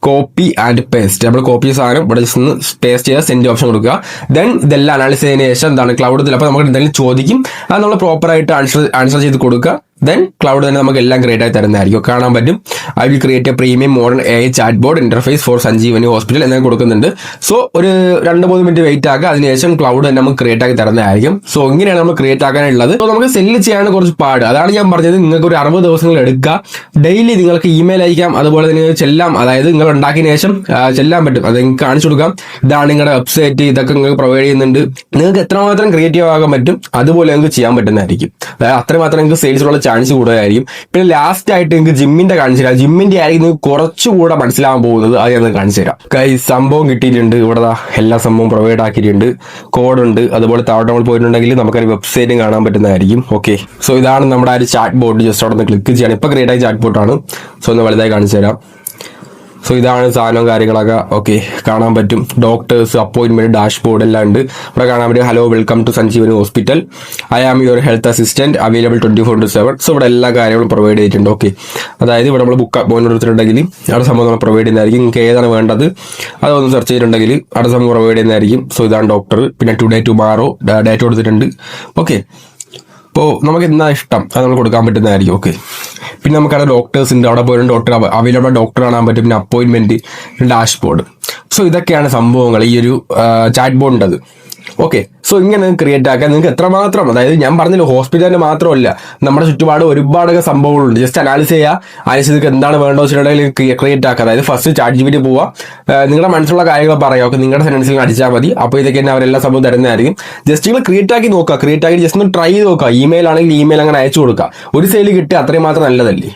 കോപ്പി ആൻഡ് പേസ്റ്റ്. നമ്മൾ കോപ്പി ചെയ്ത സാധനം ഇവിടെ ജസ്റ്റ് ഒന്ന് പേസ്റ്റ് ചെയ്താൽ സെൻഡ് ഓപ്ഷൻ കൊടുക്കുക. ദെൻ ഇതെല്ലാം അനാലിസ് ചെയ്തതിന് ശേഷം എന്താണ് ക്ലൗഡ് അപ്പോൾ നമുക്ക് എന്തെങ്കിലും ചോദിക്കും, അത് നമ്മൾ പ്രോപ്പറായിട്ട് ആൻസർ ചെയ്ത് കൊടുക്കുക. ദെൻ ക്ലൗഡ് തന്നെ നമുക്ക് എല്ലാം ക്രിയേറ്റ് ആയി തരുന്നതായിരിക്കും. കാണാൻ പറ്റും I will create a premium modern AI chat board interface for Sanjeevani hospital എന്നൊക്കെ കൊടുക്കുന്നുണ്ട്. സോ ഒരു 2-3 മിനിറ്റ് വെയിറ്റ് ആക്കുക. അതിനുശേഷം ക്ലൗഡ് തന്നെ നമുക്ക് ക്രിയേറ്റ് ആക്കി തരുന്നതായിരിക്കും. സോ ഇങ്ങനെയാണ് നമ്മൾ ക്രിയേറ്റ് ആക്കാനുള്ളത്. സോ നമുക്ക് സെല്ല് ചെയ്യാൻ കുറച്ച് പാട്, അതാണ് ഞാൻ പറഞ്ഞത്. നിങ്ങൾക്ക് ഒരു 60 ദിവസങ്ങൾ എടുക്കുക. ഡെയിലി നിങ്ങൾക്ക് ഇമെയിൽ അയക്കാം, അതുപോലെ തന്നെ ചെല്ലാം, അതായത് നിങ്ങൾ ഉണ്ടാക്കിയതിനു ശേഷം ചെല്ലാൻ പറ്റും. അത് നിങ്ങൾക്ക് കാണിച്ചു കൊടുക്കാം. ഇതാണ് നിങ്ങളുടെ വെബ്സൈറ്റ്, ഇതൊക്കെ നിങ്ങൾക്ക് പ്രൊവൈഡ് ചെയ്യുന്നുണ്ട്. നിങ്ങൾക്ക് എത്രമാത്രം ക്രിയേറ്റീവ് ആകാൻ പറ്റും അതുപോലെ നിങ്ങൾക്ക് ചെയ്യാൻ പറ്റുന്നതായിരിക്കും. അതായത് അത്രമാത്രം നിങ്ങൾക്ക് സെയിൽസിലുള്ള ചാൻസ് കൂടുതലായിരിക്കും. പിന്നെ ലാസ്റ്റ് ആയിട്ട് നിങ്ങൾക്ക് ജിമ്മിന്റെ കാണിച്ചു തരാം. ജിമ്മിന്റെ ആയിരിക്കും നിങ്ങൾക്ക് കുറച്ചുകൂടെ മനസ്സിലാവാൻ പോകുന്നത്, അത് ഞാൻ കാണിച്ചു തരാം. സംഭവം കിട്ടിയിട്ടുണ്ട്. ഇവിടെ എല്ലാ സംഭവം പ്രൊവൈഡ് ആക്കിയിട്ടുണ്ട്, കോഡുണ്ട്. അതുപോലെ താഴോട്ട് നമ്മൾ പോയിട്ടുണ്ടെങ്കിൽ നമുക്കൊരു വെബ്സൈറ്റും കാണാൻ പറ്റുന്നതായിരിക്കും. ഓക്കെ, സോ ഇതാണ് നമ്മുടെ ആ ഒരു ചാറ്റ് ബോർഡ്. ജസ്റ്റ് അവിടെ നിന്ന് ക്ലിക്ക് ചെയ്യണം. ഇപ്പൊ ക്രിയേറ്റ് ആയ ചാറ്റ് ബോർഡാണ്. സോ ഒന്ന് വലുതായി കാണിച്ചു തരാം. സോ ഇതാണ് സാധനവും കാര്യങ്ങളൊക്കെ. ഓക്കെ, കാണാൻ പറ്റും. ഡോക്ടേഴ്സ്, അപ്പോയിന്റ്മെന്റ്, ഡാഷ്ബോർഡ് എല്ലാം ഉണ്ട്. ഇവിടെ കാണാൻ പറ്റും hello welcome to Sanjeevani hospital, I am your health assistant available 24/7. So ഇവിടെ എല്ലാ കാര്യങ്ങളും പ്രൊവൈഡ് ചെയ്തിട്ടുണ്ട്. ഓക്കെ, അതായത് ഇവിടെ നമ്മൾ ബുക്ക് അപ്പോയിന്റ്മെന്റ് എടുത്തിട്ടുണ്ടെങ്കിൽ അവിടെ സംഭവം നമ്മൾ പ്രൊവൈഡ് ചെയ്യുന്നതായിരിക്കും. നിങ്ങൾക്ക് ഏതാണ് വേണ്ടത് അതൊന്ന് സെർച്ച് ചെയ്തിട്ടുണ്ടെങ്കിൽ അവിടെ സംഭവം പ്രൊവൈഡ് ചെയ്യുന്നതായിരിക്കും. സോ ഇതാണ് ഡോക്ടർ. പിന്നെ ടുഡേ ടുമാറോ ഡേറ്റ് കൊടുത്തിട്ടുണ്ട്. ഓക്കെ, അപ്പോൾ നമുക്ക് എന്താ ഇഷ്ടം അത് നമ്മൾ കൊടുക്കാൻ പറ്റുന്നതായിരിക്കും. ഓക്കെ, പിന്നെ നമുക്കവിടെ ഡോക്ടേഴ്സ് ഉണ്ട്. അവിടെ പോയിട്ട് ഡോക്ടർ അവൈലബിൾ ഡോക്ടർ കാണാൻ പറ്റും. പിന്നെ അപ്പോയിന്റ്മെന്റ്, ഡാഷ്ബോർഡ്. സോ ഇതൊക്കെയാണ് സംഭവങ്ങൾ ഈ ഒരു ചാറ്റ് ബോർഡിൻ്റെത്. ഓക്കെ, സോ ഇങ്ങനെ ക്രിയേറ്റ് ആക്കാൻ നിങ്ങൾക്ക് എത്രമാത്രം, അതായത് ഞാൻ പറഞ്ഞില്ല ഹോസ്പിറ്റലിന് മാത്രമല്ല നമ്മുടെ ചുറ്റുപാട് ഒരുപാടൊക്കെ സംഭവങ്ങളുണ്ട്. ജസ്റ്റ് അനാലിസ് ചെയ്യുക, അനാലിസ് ചെയ്ത് എന്താണ് വേണ്ടത് വെച്ചിട്ടുണ്ടെങ്കിൽ ക്രിയേറ്റ് ആക്കുക. അതായത് ഫസ്റ്റ് ചാറ്റ് ജിപിടി പോവുക, നിങ്ങളുടെ മനസ്സിലുള്ള കാര്യങ്ങൾ പറയുക, ഓക്കെ നിങ്ങളുടെ സെൻസിൽ അടിച്ചാൽ മതി. അപ്പോൾ ഇതൊക്കെ തന്നെ അവരെല്ലാ സംഭവം തരുന്നതായിരിക്കും. ജസ്റ്റ് നിങ്ങൾ ക്രിയേറ്റ് ആക്കി നോക്കുക, ക്രിയേറ്റ് ആക്കി ജസ്റ്റ് ഒന്ന് ട്രൈ ചെയ്ത് നോക്കുക. ഇമെയിൽ ആണെങ്കിൽ ഇമെയിൽ അങ്ങനെ അയച്ചു കൊടുക്കുക, ഒരു സെയിൽ കിട്ടുക, അത്രയും മാത്രം നല്ലതല്ലേ.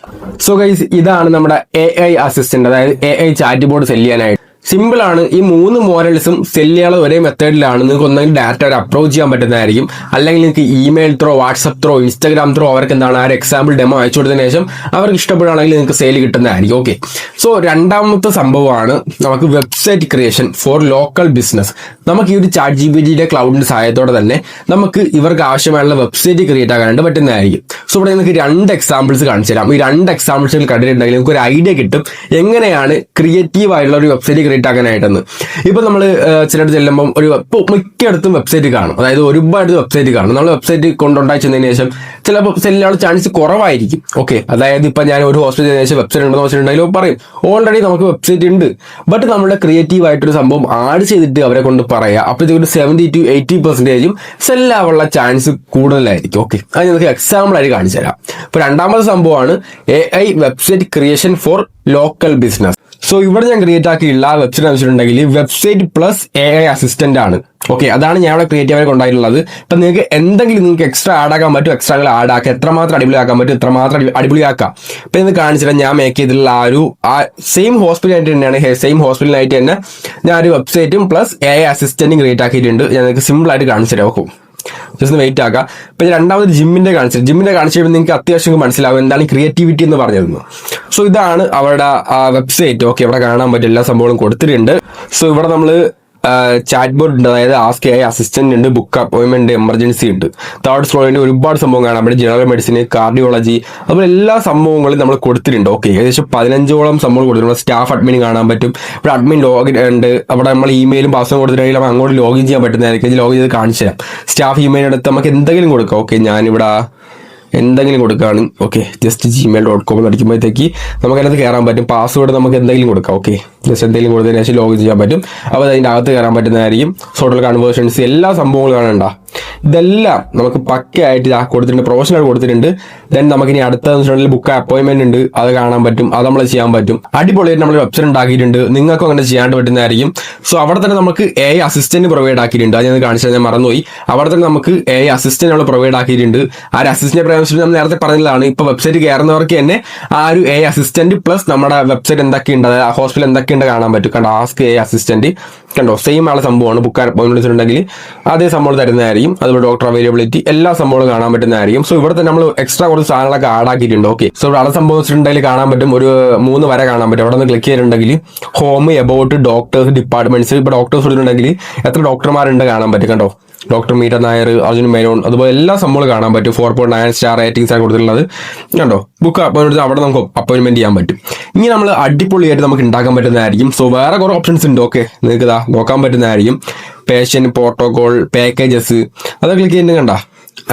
സോ ഗൈസ്, ഇതാണ് നമ്മുടെ AI അസിസ്റ്റന്റ്, അതായത് AI ചാറ്റ് ബോർഡ് സെല് ചെയ്യാനായിട്ട്. സിമ്പിൾ ആണ്. ഈ 3 മോഡൽസും സെല് ചെയ്യാനുള്ള ഒരേ മെത്തേഡിലാണ്. നിങ്ങൾക്ക് ഒന്നെങ്കിൽ ഡയറക്റ്റ് അവർ അപ്രോച്ച് ചെയ്യാൻ പറ്റുന്നതായിരിക്കും, അല്ലെങ്കിൽ നിങ്ങൾക്ക് email throw, WhatsApp throw, Instagram throw അവർക്ക് എന്താണ് ആ ഒരു എക്സാമ്പിൾ ഡെമോ അയച്ചു കൊടുത്തതിന് ശേഷം അവർക്ക് ഇഷ്ടപ്പെടുകയാണെങ്കിൽ നിങ്ങൾക്ക് സെയിൽ കിട്ടുന്നതായിരിക്കും. ഓക്കെ, സോ രണ്ടാമത്തെ സംഭവമാണ് നമുക്ക് website creation for local business. നമുക്ക് ഈ ഒരു ചാറ്റ് ജിപിടിയുടെ ക്ലൗഡിന്റെ സഹായത്തോടെ തന്നെ നമുക്ക് ഇവർക്ക് ആവശ്യമായുള്ള വെബ്സൈറ്റ് ക്രിയേറ്റ് ആക്കാനായിട്ട് പറ്റുന്നതായിരിക്കും. സോ ഇവിടെ നിങ്ങൾക്ക് 2 എക്സാമ്പിൾസ് കാണിച്ചു തരാം. ഈ 2 എക്സാമ്പിൾസ് കണ്ടിട്ടുണ്ടെങ്കിൽ നിങ്ങൾക്ക് ഒരു ഐഡിയ കിട്ടും എങ്ങനെയാണ് ക്രിയേറ്റീവ് ആയിട്ടുള്ള ഒരു വെബ്സൈറ്റ് ക്രിയേറ്റ് ആക്കാനായിട്ടെന്ന്. ഇപ്പൊ നമ്മൾ ചിലർ ചെല്ലുമ്പോൾ മിക്കയിടത്തും വെബ്സൈറ്റ് കാണും, അതായത് ഒരുപാട് വെബ്സൈറ്റ് കാണും. നമ്മൾ വെബ്സൈറ്റ് കൊണ്ടുണ്ടായി ചെന്നതിന് ശേഷം ചിലപ്പോൾ സെല്ലിനുള്ള ചാൻസ് കുറവായിരിക്കും. ഓക്കെ, അതായത് ഇപ്പൊ ഞാൻ ഒരു ഹോസ്പിറ്റലിന് ശേഷം വെബ്സൈറ്റ് ഉണ്ടെന്ന് വെച്ചിട്ടുണ്ടെങ്കിലും പറയും ഓൾറെഡി നമുക്ക് വെബ്സൈറ്റ് ഉണ്ട്, ബട്ട് നമ്മുടെ ക്രിയേറ്റീവ് ആയിട്ടൊരു സംഭവം ആഡ് ചെയ്തിട്ട് അവരെ കൊണ്ട് പറയാം. അപ്പോൾ ഇതൊരു 70 to 80% സെല്ലാവാനുള്ള ചാൻസ് കൂടുതലായിരിക്കും. ഓക്കെ, അത് നിങ്ങൾക്ക് എക്സാമ്പിൾ ആയിട്ട് കാണിച്ചു തരാം. ഇപ്പൊ രണ്ടാമത്തെ സംഭവമാണ് AI website creation for local business. So ഇവിടെ ഞാൻ ക്രിയേറ്റ് ആക്കിയുള്ള വെബ്സൈറ്റ് വെച്ചിട്ടുണ്ടെങ്കിൽ വെബ്സൈറ്റ് പ്ലസ് AI അസിസ്റ്റന്റ് ആണ്. ഓക്കെ, അതാണ് ഞാൻ ഇവിടെ ക്രിയേറ്റീവ് ആയി കൊണ്ടായിട്ടുള്ളത്. ഇപ്പൊ നിങ്ങൾക്ക് എന്തെങ്കിലും നിങ്ങൾക്ക് എക്സ്ട്രാ ആഡ് ആക്കാൻ പറ്റും, എക്സ്ട്രാകൾ ആഡ് ആക്കുക, എത്രമാത്രം അടിപൊളിയാക്കാൻ പറ്റും എത്രമാത്രം അടിപൊളിയാക്കാം. ഇപ്പൊ ഇത് കാണിച്ചിട്ട് ഞാൻ മേക്ക് ചെയ്തിട്ടുള്ള ആ സെയിം ഹോസ്പിറ്റലായിട്ട് തന്നെയാണ്, സെയിം ഹോസ്പിറ്റലായിട്ട് തന്നെ ഞാൻ ഒരു വെബ്സൈറ്റും പ്ലസ് AI അസിസ്റ്റന്റും ക്രിയേറ്റ് ആക്കിയിട്ടുണ്ട്. ഞാൻ നിങ്ങൾക്ക് സിമ്പിൾ ആയിട്ട് കാണിച്ചു തരാം. ഓക്കെ, ജസ്റ്റ് വെയിറ്റ് ആക്കാം. ഇപ്പൊ രണ്ടാമത് ജിമ്മിന്റെ കാണിച്ചു കഴിയുമ്പോൾ നിങ്ങൾക്ക് അത്യാവശ്യം മനസ്സിലാവും എന്താണ് ക്രിയേറ്റിവിറ്റി എന്ന് പറഞ്ഞിരുന്നു. സോ ഇതാണ് അവരുടെ വെബ്സൈറ്റ്. ഓക്കെ, ഇവിടെ കാണാൻ പറ്റും എല്ലാ സംഭവങ്ങളും കൊടുത്തിട്ടുണ്ട്. സോ ഇവിടെ നമ്മൾ ചാറ്റ് ബോർഡ് ഉണ്ട്, അതായത് ആസ്ക് AI അസിസ്റ്റന്റ് ഉണ്ട്, ബുക്ക് അപ്പോയിന്റ്മെന്റ്, എമർജൻസി ഉണ്ട്, തേർഡ് ഫ്ലോറിന്റെ ഒരുപാട് സംഭവം കാണാൻ പറ്റും, ജനറൽ മെഡിസിൻ, കാർഡിയോളജി, അതുപോലെ എല്ലാ സംഭവങ്ങളും നമ്മൾ കൊടുത്തിട്ടുണ്ട്. ഓക്കെ, ഏകദേശം 15ഓളം സംഭവം കൊടുത്തിട്ടുണ്ട്. സ്റ്റാഫ് അഡ്മിൻ കാണാൻ പറ്റും, ഇവിടെ അഡ്മിൻ ലോഗിൻ ഉണ്ട്, അവിടെ നമ്മൾ ഇമെയിലും പാസ്വേഡ് കൊടുത്തിട്ടുണ്ടെങ്കിൽ നമുക്ക് അങ്ങോട്ട് ലോഗിൻ ചെയ്യാൻ പറ്റുന്നതായിരിക്കും. ലോഗിൻ ചെയ്ത് കാണിച്ചു തരാം. സ്റ്റാഫ് ഇമെയിൽ എടുത്ത് നമുക്ക് എന്തെങ്കിലും കൊടുക്കാം. ഓക്കെ, ഞാനിവിടെ എന്തെങ്കിലും കൊടുക്കുകയാണ്. ഓക്കെ, ജസ്റ്റ് gmail.com അടിക്കുമ്പോഴത്തേക്ക് നമുക്ക് അതിനകത്ത് കയറാൻ പറ്റും. പാസ്വേഡ് നമുക്ക് എന്തെങ്കിലും കൊടുക്കാം. ഓക്കെ, ജസ്റ്റ് എന്തെങ്കിലും കൊടുത്തതിന് ശേഷം ലോഗിൻ ചെയ്യാൻ പറ്റും. അപ്പോൾ അതിൻ്റെ അകത്ത് കയറാൻ പറ്റുന്നതായിരിക്കും. സോഷ്യൽ കൺവേർഷൻസ് എല്ലാ സംഭവങ്ങളും കാണണ്ട, ഇതെല്ലാം നമുക്ക് പക്കയായിട്ട് കൊടുത്തിട്ടുണ്ട്, പ്രൊഫഷണൽ കൊടുത്തിട്ടുണ്ട്. ദെൻ നമുക്കിനി അടുത്ത ബുക്ക് അപ്പോയിന്റ്മെന്റ് ഉണ്ട്, അത് കാണാൻ പറ്റും, അത് നമ്മൾ ചെയ്യാൻ പറ്റും. അടിപൊളിയായിട്ട് നമ്മൾ വെബ്സൈറ്റ് ഉണ്ടാക്കിയിട്ടുണ്ട്, നിങ്ങൾക്കും അങ്ങനെ ചെയ്യാണ്ട് പറ്റുന്നതായിരിക്കും. സോ അവിടെ തന്നെ നമുക്ക് AI അസിസ്റ്റന്റ് പ്രൊവൈഡ് ആക്കിയിട്ടുണ്ട്. അത് ഞാൻ കാണിച്ചത് ഞാൻ മറന്നുപോയി. അവിടെ തന്നെ നമുക്ക് AI അസിസ്റ്റന്റ് നമ്മൾ പ്രൊവൈഡ് ആക്കിയിട്ടുണ്ട്. ആ ഒരു അസിസ്റ്റന്റ് നമ്മൾ നേരത്തെ പറഞ്ഞതാണ്. ഇപ്പൊ വെബ്സൈറ്റ് കയറുന്നവർക്ക് തന്നെ ആ ഒരു AI അസിസ്റ്റന്റ് പ്ലസ് നമ്മുടെ വെബ്സൈറ്റ് എന്തൊക്കെയുണ്ട്, അതായത് ഹോസ്പിറ്റൽ എന്തൊക്കെയുണ്ട് കാണാൻ പറ്റും. കണ്ടോ, ആസ്ക് AI അസിസ്റ്റന്റ് കണ്ടോ, സെയിം ആളെ സംഭവമാണ്. ബുക്ക് അപ്പോയിന്റ്മെന്റ് ഉണ്ടെങ്കിൽ അതേ സംഭവം തരുന്നതായിരിക്കും. അതുപോലെ ഡോക്ടർ അവൈലബിലിറ്റി എല്ലാ സംഭവങ്ങളും കാണാൻ പറ്റുന്നതായിരിക്കും. സോ ഇവിടെ തന്നെ നമ്മൾ എക്സ്ട്രാ കുറച്ച് സാധനങ്ങളൊക്കെ ആഡ് ആക്കിയിട്ടുണ്ട്. ഓക്കെ, സോ ഇവിടെ ആളെ സംഭവം വെച്ചിട്ടുണ്ടെങ്കിൽ കാണാൻ പറ്റും, ഒരു 3 വരെ കാണാൻ പറ്റും. അവിടെ നിന്ന് ക്ലിക്ക് ചെയ്തിട്ടുണ്ടെങ്കിൽ ഹോം, എബൌട്ട്, ഡോക്ടേഴ്സ്, ഡിപ്പാർട്ട്മെന്റ്സ്, ഇപ്പൊ ഡോക്ടേഴ്സ് കൊടുത്തിട്ടുണ്ടെങ്കിൽ എത്ര ഡോക്ടർമാരുണ്ട് കാണാൻ പറ്റും. കണ്ടോ, ഡോക്ടർ മീര നായർ, അർജുൻ മേനോൻ, അതുപോലെ എല്ലാ സംഭവങ്ങളും കാണാൻ പറ്റും. 4.9 സ്റ്റാർ റേറ്റിംഗ്സ് ആണ് കൊടുത്തിട്ടുള്ളത്. കണ്ടോ, ബുക്ക് അപ്പോയിൻമെന്റ് അവിടെ നമുക്ക് അപ്പോയിന്റ്മെന്റ് ചെയ്യാൻ പറ്റും. ഇനി നമ്മൾ അടിപൊളിയായിട്ട് നമുക്ക് ഉണ്ടാക്കാൻ പറ്റുന്നതായിരിക്കും. സോ വേറെ കുറെ ഓപ്ഷൻസ് ഉണ്ട്. ഓക്കെ, നിങ്ങൾക്ക് ഇതാ നോക്കാൻ പറ്റുന്നതായിരിക്കും. പേഷ്യന്റ് പ്രോട്ടോകോൾ, പാക്കേജസ്, അതൊക്കെ ക്ലിക്ക് ചെയ്യുന്നത് കണ്ട,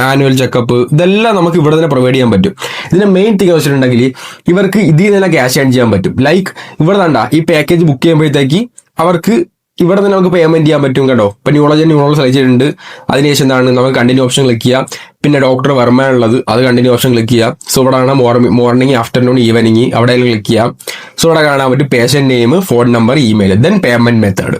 ആനുവൽ ചെക്കപ്പ്, ഇതെല്ലാം നമുക്ക് ഇവിടെ തന്നെ പ്രൊവൈഡ് ചെയ്യാൻ പറ്റും. ഇതിന്റെ മെയിൻ തിങ് വെച്ചിട്ടുണ്ടെങ്കിൽ ഇവർക്ക് ഇതിൽ നിന്ന് തന്നെ ക്യാഷ് ഏൺ ചെയ്യാൻ പറ്റും. ലൈക്ക് ഇവിടെ കണ്ട ഈ പാക്കേജ് ബുക്ക് ചെയ്യുമ്പോഴത്തേക്ക് അവർക്ക് ഇവിടെ നിന്ന് നമുക്ക് പേയ്മെന്റ് ചെയ്യാൻ പറ്റും. കേട്ടോ, ഇപ്പൊ ന്യൂറോളജി സെലക്ട് ചെയ്തിട്ടുണ്ട്. അതിനുശേഷം എന്താണ് നമുക്ക് കണ്ടിന്യൂ ഓപ്ഷൻ ക്ലിക്ക് ചെയ്യാം. പിന്നെ ഡോക്ടർ വർമ്മ ഉള്ളത്, അത് കണ്ടിന്യൂ ഓപ്ഷൻ ക്ലിക്ക് ചെയ്യാം. സോ ഇവിടെ ആണ് മോർണിംഗ്, ആഫ്റ്റർനൂൺ, ഈവനിങ്, അവിടെ ക്ലിക്ക് ചെയ്യാം. സോ ഇവിടെ കാണാൻ പറ്റും patient name, phone number, email, then payment method.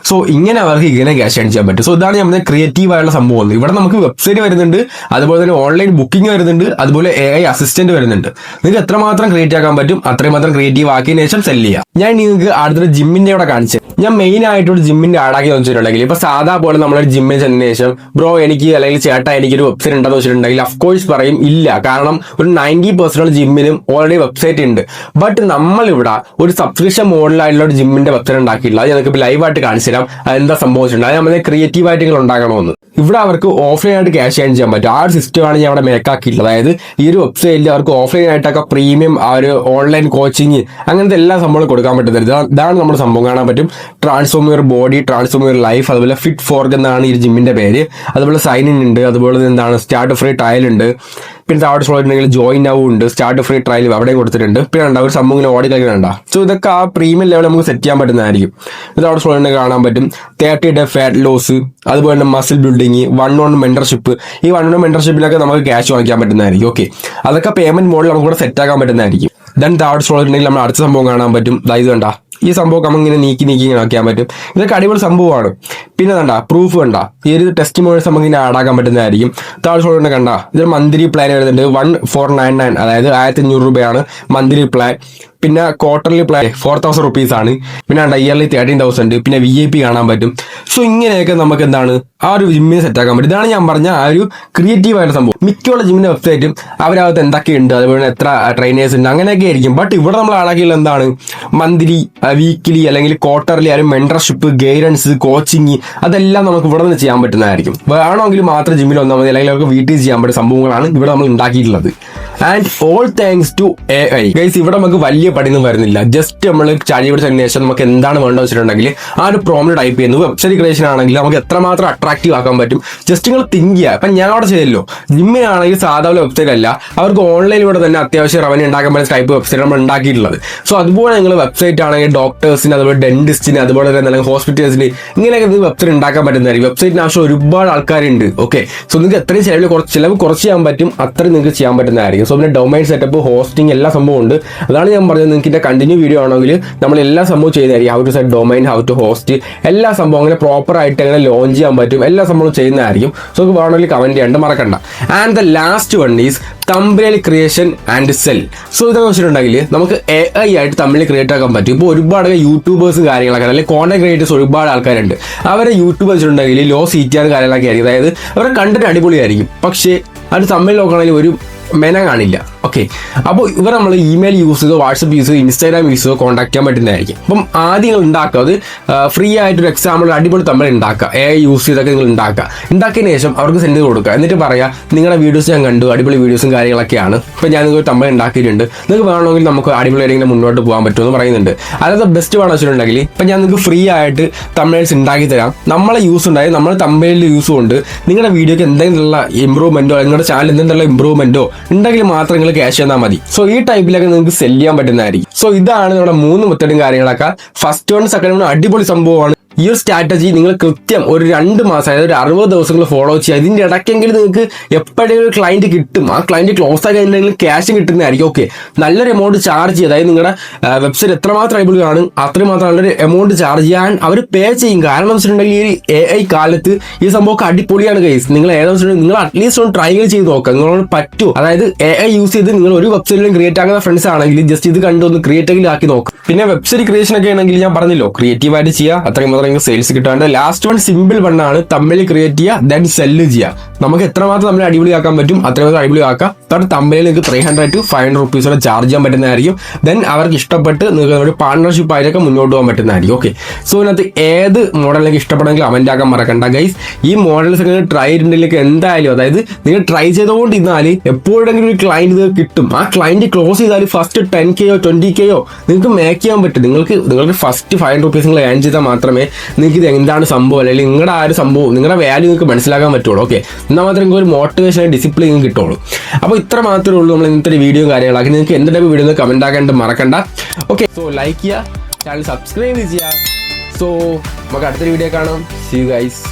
So ഇങ്ങനെ അവർക്ക് ഇങ്ങനെ ക്യാഷ് ഏൺ ചെയ്യാൻ പറ്റും. സോ ഇതാണ് നമ്മുടെ ക്രിയേറ്റീവ് ആയുള്ള സംഭവം. ഇവിടെ നമുക്ക് വെബ്സൈറ്റ് വരുന്നുണ്ട്, അതുപോലെ തന്നെ ഓൺലൈൻ ബുക്കിംഗ് വരുന്നുണ്ട്, അതുപോലെ AI അസിസ്റ്റന്റ് വരുന്നുണ്ട്. നിങ്ങൾക്ക് എത്രമാത്രം ക്രിയേറ്റ് ആക്കാൻ പറ്റും അത്രയും മാത്രം ക്രിയേറ്റീവ് ആക്കിയതിനു ശേഷം സെല് ചെയ്യാം. ഞാൻ നിങ്ങൾക്ക് അടുത്തൊരു ജിമ്മിന്റെ ഇവിടെ കാണിച്ചു. ഞാൻ മെയിൻ ആയിട്ടൊരു ജിമ്മിന്റെ ആഡാക്കി വെച്ചിട്ടുണ്ടെങ്കിൽ ഇപ്പൊ സാധാ പോലെ നമ്മളൊരു ജിമ്മിൽ ചെന്നതിന് ശേഷം ബ്രോ എനിക്ക് അല്ലെങ്കിൽ ചേട്ടാ എനിക്കൊരു വെബ്സൈറ്റ് ഉണ്ടെന്ന് വെച്ചിട്ടുണ്ടെങ്കിൽ അഫ്കോഴ്സ് പറയും ഇല്ല. കാരണം ഒരു 90% ജിമ്മിനും ഓൾറെഡി വെബ്സൈറ്റ് ഉണ്ട്. ബട്ട് നമ്മളിവിടെ ഒരു സബ്സ്ക്രിപ്ഷൻ മോഡലായിട്ടുള്ള ഒരു ജിമ്മിന്റെ വെബ്സൈറ്റ് ഉണ്ടാക്കിയില്ല. അത് ഞങ്ങൾക്ക് ലൈവായിട്ട് കാണിച്ചു തരാം അതെന്താ സംഭവിച്ചിട്ടുണ്ട്. അത് നമ്മൾ ക്രിയേറ്റീവ് ആയിട്ട് നിങ്ങൾ ഉണ്ടാക്കണമെന്ന്. ഇവിടെ അവർക്ക് ഓഫ്ലൈൻ ആയിട്ട് ക്യാഷ് ഏൺ ചെയ്യാൻ പറ്റും. ആ ഒരു സിസ്റ്റമാണ് ഞാൻ അവിടെ മേക്കാക്കിയിട്ടുള്ളത്. അതായത് ഈ ഒരു വെബ്സൈറ്റിൽ അവർക്ക് ഓഫ്ലൈൻ ആയിട്ടൊക്കെ പ്രീമിയം ആ ഒരു ഓൺലൈൻ കോച്ചിങ് അങ്ങനത്തെ എല്ലാ സംഭവങ്ങളും കൊടുക്കാൻ പറ്റുന്നത്. ഇതാണ് നമ്മുടെ സംഭവം കാണാൻ പറ്റും. Transform your body, transform your life, അതുപോലെ ഫിറ്റ് ഫോർഗ് എന്നാണ് ഈ ജിമ്മിന്റെ പേര്. അതുപോലെ സൈൻ ഇൻ ഉണ്ട്, അതുപോലെ എന്താണ് സ്റ്റാർട്ട് ഫ്രീ ട്രയൽ ഉണ്ട്. പിന്നെ താഴോട്ട് സ്ക്രോൾ ചെയ്തിട്ടുണ്ടെങ്കിൽ ജോയിൻ ആവും ഉണ്ട്, സ്റ്റാർട്ട് ഫ്രീ ട്രയൽ അവിടെ കൊടുത്തിട്ടുണ്ട്. പിന്നെ ഉണ്ടാവും ഒരു സംഭവം ഇങ്ങനെ ഓടി കളിക്കുന്നുണ്ട. സോ ഇതൊക്കെ ആ പ്രീമിയം ലെവൽ നമുക്ക് സെറ്റ് ചെയ്യാൻ പറ്റുന്നതായിരിക്കും. ഇത് അവിടെ സ്ക്രോൾ ചെയ്തിട്ടുണ്ടെങ്കിൽ കാണാൻ പറ്റും 30 ഡേ ഫാറ്റ് ലോസ്, അതുപോലെ തന്നെ മസിൽ ബിൽഡിങ്, 1-on-1 മെന്റർഷിപ്പ്. ഈ 1-on-1 മെന്റർഷിപ്പിലൊക്കെ നമുക്ക് ക്യാഷ് വാങ്ങിക്കാൻ പറ്റുന്നതായിരിക്കും. ഓക്കെ, അതൊക്കെ പേയ്മെന്റ് മോഡിൽ നമുക്ക് കൂടെ സെറ്റ് ആക്കാൻ പറ്റുന്നതായിരിക്കും. ദെൻ താഴോട്ട് സ്ക്രോൾ ചെയ്തിട്ടുണ്ടെങ്കിൽ നമ്മൾ അടുത്ത സംഭവം കാണാൻ പറ്റും. ഇത് കണ്ട ഈ സംഭവം നമുക്ക് ഇങ്ങനെ നീക്കി ഇങ്ങനെ ആക്കാൻ പറ്റും. ഇതൊക്കെ അടിപൊളി സംഭവമാണ്. പിന്നെ കണ്ട പ്രൂഫ് കണ്ട ഈ ഒരു ടെസ്റ്റ് മോഡ്സ് നമുക്ക് ഇങ്ങനെ ആഡ് ആക്കാൻ പറ്റുന്നതായിരിക്കും. താഴെ കണ്ട ഇതൊരു മന്ത്ലി പ്ലാൻ വരുന്നുണ്ട് 1499, അതായത് 1500 രൂപയാണ് മന്ത്ലി പ്ലാൻ. പിന്നെ ക്വാർട്ടർലി പ്ലാൻ 4000 റുപ്പീസ് ആണ്. പിന്നെ ഇയർലി 13,000. പിന്നെ VIP കാണാൻ പറ്റും. സോ ഇങ്ങനെയൊക്കെ നമുക്ക് എന്താണ് ആ ഒരു ജിമ്മിനെ സെറ്റ് ആക്കാൻ പറ്റും. ഇതാണ് ഞാൻ പറഞ്ഞ ആ ഒരു ക്രിയേറ്റീവ് ആയിട്ട് സംഭവം. മിക്കുള്ള ജിമ്മിന്റെ വെബ്സൈറ്റും അവരകത്ത് എന്തൊക്കെയുണ്ട്, അതുപോലെ എത്ര ട്രെയിനേഴ്സ് ഉണ്ട്, അങ്ങനെയൊക്കെ ആയിരിക്കും. ബട്ട് ഇവിടെ നമ്മൾ ആളാക്കിയുള്ള എന്താണ് മന്ത്ലി, വീക്കിലി അല്ലെങ്കിൽ ക്വാർട്ടർലി ആയാലും മെന്റർഷിപ്പ്, ഗൈഡൻസ്, കോച്ചിങ് അതെല്ലാം നമുക്ക് ഇവിടെ നിന്ന് ചെയ്യാൻ പറ്റുന്നതായിരിക്കും. വേണമെങ്കിൽ മാത്രം ജിമ്മിൽ വന്നാൽ മതി, അല്ലെങ്കിൽ അവർക്ക് വീട്ടിൽ ചെയ്യാൻ പറ്റുന്ന സംഭവങ്ങളാണ് ഇവിടെ നമ്മൾ ഉണ്ടാക്കിയിട്ടുള്ളത്. And all thanks to AI. Guys ഇവിടെ നമുക്ക് വലിയ പണിയൊന്നും വരുന്നില്ല. ജസ്റ്റ് നമ്മൾ ചാടി പിടിച്ചതിന് ശേഷം നമുക്ക് എന്താണ് വേണ്ടത് വെച്ചിട്ടുണ്ടെങ്കിൽ ആ ഒരു പ്രോംപ്റ്റ് ടൈപ്പ് ചെയ്യുന്നു. വെബ്സൈറ്റ് ക്രിയേഷൻ ആണെങ്കിൽ നമുക്ക് എത്രമാത്രം അട്രാക്റ്റീവ് ആക്കാൻ പറ്റും ജസ്റ്റ് നിങ്ങൾ തിങ്ക് ചെയ്യുക. ഇപ്പം ഞാൻ അവിടെ ചെയ്തല്ലോ, ജിമ്മിനാണെങ്കിൽ സാധാരണ വെബ്സൈറ്റ് അല്ല, അവർക്ക് ഓൺലൈനിലൂടെ തന്നെ അത്യാവശ്യം റവന്യൂ ഉണ്ടാക്കാൻ പറ്റുന്ന ടൈപ്പ് വെബ്സൈറ്റ് നമ്മൾ ഉണ്ടാക്കിയിട്ടുള്ളത്. സോ അതുപോലെ നിങ്ങൾ വെബ്സൈറ്റ് ആണെങ്കിൽ ഡോക്ടേഴ്സിന്, അതുപോലെ ഡെന്റിസ്റ്റിന്, അതുപോലെ തന്നെ അല്ലെങ്കിൽ ഹോസ്പിറ്റൽസിന് ഇങ്ങനെയൊക്കെ വെബ്സൈറ്റ് ഉണ്ടാക്കാൻ പറ്റുന്നതായിരിക്കും. വെബ്സൈറ്റിന് ആവശ്യം ഒരുപാട് ആൾക്കാരുണ്ട്. ഓക്കെ, സോ നിങ്ങൾക്ക് എത്രയും ചിലവ് കുറച്ച് ചെയ്യാൻ പറ്റും അത്രയും നിങ്ങൾക്ക് ചെയ്യാൻ പറ്റുന്നതായിരിക്കും. സോ പിന്നെ ഡൊമൈൻ സെറ്റപ്പ്, ഹോസ്റ്റിംഗ് എല്ലാ സംഭവം ഉണ്ട്. അതാണ് ഞാൻ പറഞ്ഞത്, നിങ്ങൾക്ക് ഇതിന്റെ കണ്ടിന്യൂ വീഡിയോ ആണെങ്കിൽ നമ്മൾ എല്ലാ സംഭവം ചെയ്യുന്നതായിരിക്കും. How to set domain, how to host, എല്ലാ സംഭവം അങ്ങനെ പ്രോപ്പർ ആയിട്ട് എങ്ങനെ ലോഞ്ച് ചെയ്യാൻ പറ്റും എല്ലാ സംഭവം ചെയ്യുന്നതായിരിക്കും. സോ വേണമെങ്കിൽ കമന്റ് ചെയ്യാണ്ട് മറക്കണ്ട. And the last one is thumbnail creation and cell. So ഇതെന്ന് വെച്ചിട്ടുണ്ടെങ്കിൽ നമുക്ക് AI ആയിട്ട് തംബ്നെയിൽ ക്രിയേറ്റ് ആക്കാൻ പറ്റും. ഇപ്പോൾ ഒരുപാട് യൂട്യൂബേഴ്സ് കാര്യങ്ങളൊക്കെ അല്ലെങ്കിൽ കോണ്ടന്റ് ക്രിയേറ്റേഴ്സ് ഒരുപാട് ആൾക്കാരുണ്ട്. അവരെ യൂട്യൂബ് വെച്ചിട്ടുണ്ടെങ്കിൽ ലോ CTR കാര്യങ്ങളൊക്കെ ആയിരിക്കും, അതായത് അവരുടെ കണ്ടന്റ് അടിപൊളിയായിരിക്കും. പക്ഷേ അത് തമ്മിൽ നോക്കണമെങ്കിൽ ഒരു മെന കാണില്ല. ഓക്കെ, അപ്പോൾ ഇവർ നമ്മൾ ഇമെയിൽ യൂസ് ചെയ്തോ, വാട്സപ്പ് യൂസ് ചെയ്തോ, ഇൻസ്റ്റാഗ്രാം യൂസ് ചെയ്തോ കോൺടാക്ട് ചെയ്യാൻ പറ്റുന്നതായിരിക്കും. അപ്പം ആദ്യം നിങ്ങൾ ഉണ്ടാക്കുക, അത് ഫ്രീ ആയിട്ടൊരു എക്സാമ്പിൾ അടിപൊളി തമ്മിൽ ഉണ്ടാക്കുക. AI യൂസ് ചെയ്തൊക്കെ നിങ്ങൾ ഉണ്ടാക്കിയതിന് ശേഷം അവർക്ക് സെൻഡ് ചെയ്ത് കൊടുക്കുക. എന്നിട്ട് പറയാം നിങ്ങളുടെ വീഡിയോസ് ഞാൻ കണ്ടു, അടിപൊളി വീഡിയോസും കാര്യങ്ങളൊക്കെയാണ്, ഇപ്പം ഞാൻ നിങ്ങൾക്ക് തമ്മിൽ ഉണ്ടാക്കിയിട്ടുണ്ട്, നിങ്ങൾക്ക് വേണമെങ്കിൽ നമുക്ക് അടിപൊളിയായിട്ട് ഇങ്ങനെ മുന്നോട്ട് പോകാൻ പറ്റുമെന്ന് പറയുന്നുണ്ട്. അതായത് ബെസ്റ്റ് വേണം വെച്ചിട്ടുണ്ടെങ്കിൽ ഇപ്പം ഞാൻ നിങ്ങൾക്ക് ഫ്രീ ആയിട്ട് തമ്മിൽസ് ഉണ്ടാക്കി തരാം. നമ്മളെ യൂസ് ഉണ്ടായി, നമ്മൾ തമ്മിലിൽ യൂസ് കൊണ്ട് നിങ്ങളുടെ വീഡിയോക്ക് എന്തെങ്കിലുള്ള ഇമ്പ്രൂവ്മെന്റോ നിങ്ങളുടെ ചാനൽ എന്തെങ്കിലും ഇമ്പ്രൂവ്മെന്റോ ഉണ്ടെങ്കിൽ മാത്രം നിങ്ങൾ ക്യാഷ് തന്നാൽ മതി. സോ ഈ ടൈപ്പിലൊക്കെ നിങ്ങൾക്ക് സെല് ചെയ്യാൻ പറ്റുന്നതായിരിക്കും. സോ ഇതാണ് നമ്മുടെ 3 മെത്തേഡും കാര്യങ്ങളൊക്കെ. ഫസ്റ്റ് വൺ, സെക്കൻഡ് വൺ അടിപൊളി സംഭവമാണ്. ഈ ഒരു സ്ട്രാറ്റജി നിങ്ങൾ കൃത്യം ഒരു 2 മാസം, അതായത് ഒരു 60 ദിവസങ്ങൾ ഫോളോ ചെയ്യുക. ഇതിന്റെ ഇടയ്ക്കെങ്കിലും നിങ്ങൾക്ക് എപ്പോഴെങ്കിലും ഒരു ക്ലയന്റ് കിട്ടും. ആ ക്ലയന്റ് ക്ലോസ് ആയി കഴിഞ്ഞിട്ടുണ്ടെങ്കിൽ ക്യാഷ് കിട്ടുന്നതായിരിക്കും. ഓക്കെ, നല്ലൊരു എമൗണ്ട് ചാർജ് ചെയ്യുക. അതായത് നിങ്ങളുടെ വെബ്സൈറ്റ് എത്രമാത്രം അടിപൊളിയാണ് അത്രമാത്രം നല്ലൊരു എമൗണ്ട് ചാർജ് ചെയ്യാൻ അവർ പേ ചെയ്യും. കാരണം എന്ന് വെച്ചിട്ടുണ്ടെങ്കിൽ ഈ AI കാലത്ത് ഈ സംഭവമൊക്കെ അടിപൊളിയാണ് ഗൈസ്. നിങ്ങൾ ഏതാണെന്ന് വെച്ചിട്ടുണ്ടെങ്കിൽ നിങ്ങൾ അറ്റ്ലീസ്റ്റ് ഒന്ന് ട്രൈ ചെയ്ത് നോക്കുക, നിങ്ങളോട് പറ്റുമോ. അതായത് AI യൂസ് ചെയ്ത് നിങ്ങൾ ഒരു വെബ്സൈറ്റിലും ക്രിയേറ്റ് ആക്കുന്ന ഫ്രണ്ട്സ് ആണെങ്കിൽ ജസ്റ്റ് ഇത് കണ്ടൊന്ന് ക്രിയേറ്റീവ് ആക്കി നോക്കുക. പിന്നെ വെബ്സൈറ്റ് ക്രിയേഷൻ ഒക്കെ ആണെങ്കിൽ ഞാൻ പറഞ്ഞല്ലോ ക്രിയേറ്റീവായിട്ട് ചെയ്യുക, അത്രയും സെയിൽസ് കിട്ടാണ്ട്. ലാസ്റ്റ് വൺ സിമ്പിൾ വണ്ണാണ്, തമ്മിൽ ക്രിയേറ്റ് ചെയ്യുക, ദെൻ സെല്ല് ചെയ്യുക. നമുക്ക് എത്രമാത്രം നമ്മൾ അടിപൊളിയാക്കാൻ പറ്റും അത്രമാത്രം അടിപൊളിയാക്കാം. കാരണം തമ്മിൽ നിങ്ങൾക്ക് 300 to 500 rupees വരെ ചാർജ് ചെയ്യാൻ പറ്റുന്നതായിരിക്കും. ദെൻ അവർക്ക് ഇഷ്ടപ്പെട്ട് നിങ്ങൾക്ക് ഒരു പാർട്ണർഷിപ്പ് ആയിട്ടൊക്കെ മുന്നോട്ട് പോകാൻ പറ്റുന്നതായിരിക്കും. ഓക്കെ, സോ ഇതിനകത്ത് ഏത് മോഡലിലേക്ക് ഇഷ്ടപ്പെടെങ്കിൽ കമന്റ് ആക്കാൻ മറക്കണ്ട ഗൈസ്. ഈ മോഡൽസ് ഒക്കെ ട്രൈ ചെയ്തിട്ടുണ്ടെങ്കിൽ എന്തായാലും, അതായത് നിങ്ങൾ ട്രൈ ചെയ്തുകൊണ്ടിരുന്നാൽ എപ്പോഴെങ്കിലും ഒരു ക്ലയന്റ് കിട്ടും. ആ ക്ലയന്റ് ക്ലോസ് ചെയ്താൽ ഫസ്റ്റ് 10K 20K നിങ്ങൾക്ക് മേക്ക് ചെയ്യാൻ പറ്റും. നിങ്ങൾക്ക് ഫസ്റ്റ് 500 rupees നിങ്ങൾ ഏൺ ചെയ്താൽ മാത്രമേ നിങ്ങൾക്ക് ഇത് എന്താണ് സംഭവം, അല്ലെങ്കിൽ നിങ്ങളുടെ ആ ഒരു സംഭവം നിങ്ങളുടെ വാല്യൂ നിങ്ങൾക്ക് മനസ്സിലാക്കാൻ പറ്റുള്ളൂ. ഓക്കെ, എന്നാൽ മാത്രമേ നിങ്ങൾക്ക് ഒരു മോട്ടിവേഷൻ ഡിസിപ്ലിൻ നിങ്ങൾക്ക് കിട്ടുള്ളൂ. അപ്പോൾ ഇത്ര മാത്രമേ ഉള്ളൂ നമ്മൾ ഇന്നത്തെ വീഡിയോ കാര്യങ്ങളാക്കി. നിങ്ങൾക്ക് എന്ത് ടൈപ്പ് വീഡിയോ കമന്റ് ആക്കാണ്ട് മറക്കണ്ട. ഓക്കെ, സോ ലൈക്ക് ചെയ്യുക, ചാനൽ സബ്സ്ക്രൈബ് ചെയ്യുക. സോ നമുക്ക് അടുത്തൊരു വീഡിയോ കാണാം. See you guys.